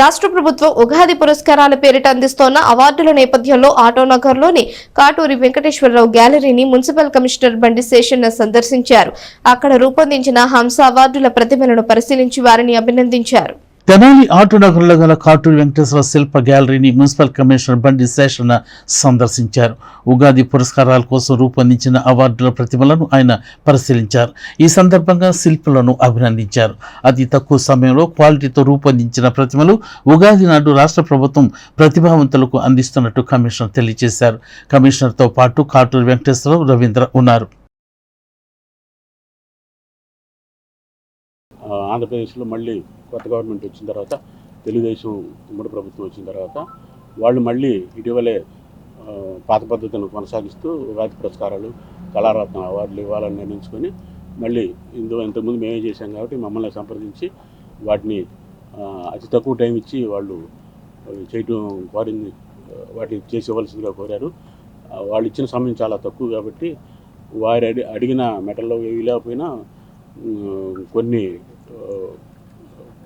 రాష్ట్ర ప్రభుత్వం ఉగాది పురస్కారాల పేరిట అందిస్తోన్న అవార్డుల నేపథ్యంలో ఆటోనగర్లోని కాటూరి వెంకటేశ్వరరావు గ్యాలరీని మున్సిపల్ కమిషనర్ బండి శేషన్న సందర్శించారు. అక్కడ రూపొందించిన హంస అవార్డుల ప్రతిభలను పరిశీలించి వారిని అభినందించారు. తెనాలి ఆటోనగర్లో గల కాటూరి వెంకటేశ్వర శిల్ప గ్యాలరీని మున్సిపల్ కమిషనర్ బండి శేషన్న సందర్శించారు. ఉగాది పురస్కారాల కోసం రూపొందించిన అవార్డుల ప్రతిభలను ఆయన పరిశీలించారు. ఈ సందర్భంగా శిల్పులను అభినందించారు. అతి తక్కువ సమయంలో క్వాలిటీతో రూపొందించిన ప్రతిమలు ఉగాది నాడు రాష్ట్ర ప్రభుత్వం ప్రతిభావంతులకు అందిస్తున్నట్టు కమిషనర్ తెలియజేశారు. కమిషనర్తో పాటు కాటూరి వెంకటేశ్వరరావు, రవీంద్ర ఉన్నారు. ఆంధ్రప్రదేశ్లో మళ్ళీ కొత్త గవర్నమెంట్ వచ్చిన తర్వాత, తెలుగుదేశం ఉమ్మడి ప్రభుత్వం వచ్చిన తర్వాత వాళ్ళు మళ్ళీ ఇటీవలే పాత పద్ధతిని కొనసాగిస్తూ ఉగాది పురస్కారాలు, కళారత్న అవార్డులు ఇవ్వాలని నిర్ణయించుకొని మళ్ళీ ఇంతకుముందు మేమే చేశాం కాబట్టి మమ్మల్ని సంప్రదించి వాటిని అతి తక్కువ టైం ఇచ్చి వాళ్ళు చేయటం కోరింది, వాటిని చేసి ఇవ్వాల్సిందిగా కోరారు. వాళ్ళు ఇచ్చిన సమయం చాలా తక్కువ కాబట్టి వారి అడిగిన మెటల్లో ఏవి లేకపోయినా కొన్ని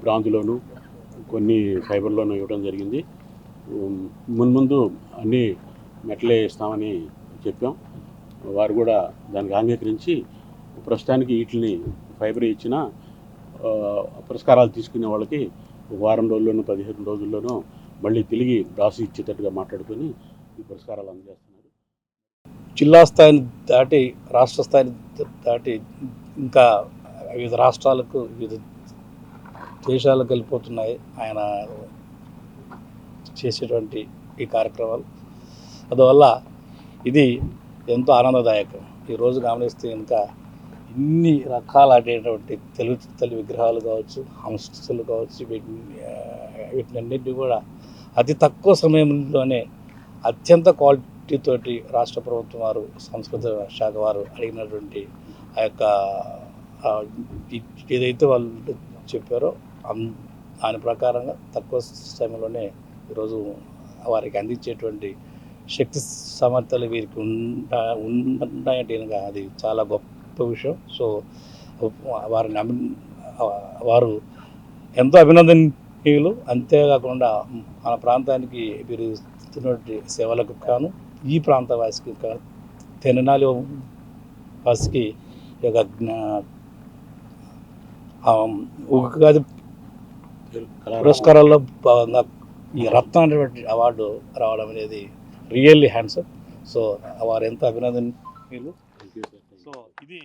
బ్రాంజ్లోను కొన్ని ఫైబర్లోనూ ఇవ్వడం జరిగింది. మున్ముందు అన్ని మెటలే ఇస్తామని చెప్పాం. వారు కూడా దానికి అంగీకరించి ప్రస్తుతానికి వీటిని ఫైబర్ ఇచ్చిన పురస్కారాలు తీసుకునే వాళ్ళకి వారం రోజుల్లోనూ 15 రోజుల్లోనూ మళ్ళీ తిరిగి రాసి ఇచ్చేటట్టుగా మాట్లాడుకొని ఈ పురస్కారాలు అందజేస్తున్నారు. జిల్లా స్థాయిని దాటి రాష్ట్ర స్థాయిని దాటి ఇంకా వివిధ రాష్ట్రాలకు, వివిధ దేశాలకు వెళ్ళిపోతున్నాయి ఆయన చేసేటువంటి ఈ కార్యక్రమాలు. అందువల్ల ఇది ఎంతో ఆనందదాయకం. ఈరోజు గమనిస్తే ఇంకా ఇన్ని రకాల అనేటువంటి తెలుగు విగ్రహాలు కావచ్చు, హంసలు కావచ్చు, వీటినన్నింటినీ కూడా అతి తక్కువ సమయంలోనే అత్యంత క్వాలిటీతోటి రాష్ట్ర ప్రభుత్వం వారు, సంస్కృతి శాఖ వారు అడిగినటువంటి ఆ యొక్క ఏదైతే వాళ్ళు చెప్పారో దాని ప్రకారంగా తక్కువ సమయంలోనే ఈరోజు వారికి అందించేటువంటి శక్తి సామర్థ్యాలు వీరికి ఉన్నాయంటే అది చాలా గొప్ప విషయం. సో వారు ఎంతో అభినందనీయులు. అంతేకాకుండా మన ప్రాంతానికి వీరు ఇస్తున్నటువంటి సేవలకు కాను, ఈ ప్రాంత వాసికి కాను, తెనాలి వాసికి యొక్క ఉగాది పురస్కారాల్లో భాగంగా ఈ రత్న అనేటువంటి అవార్డు రావడం అనేది రియల్లీ హ్యాండ్సమ్. సో వారు ఎంత అభినందనీయులు. సో ఇది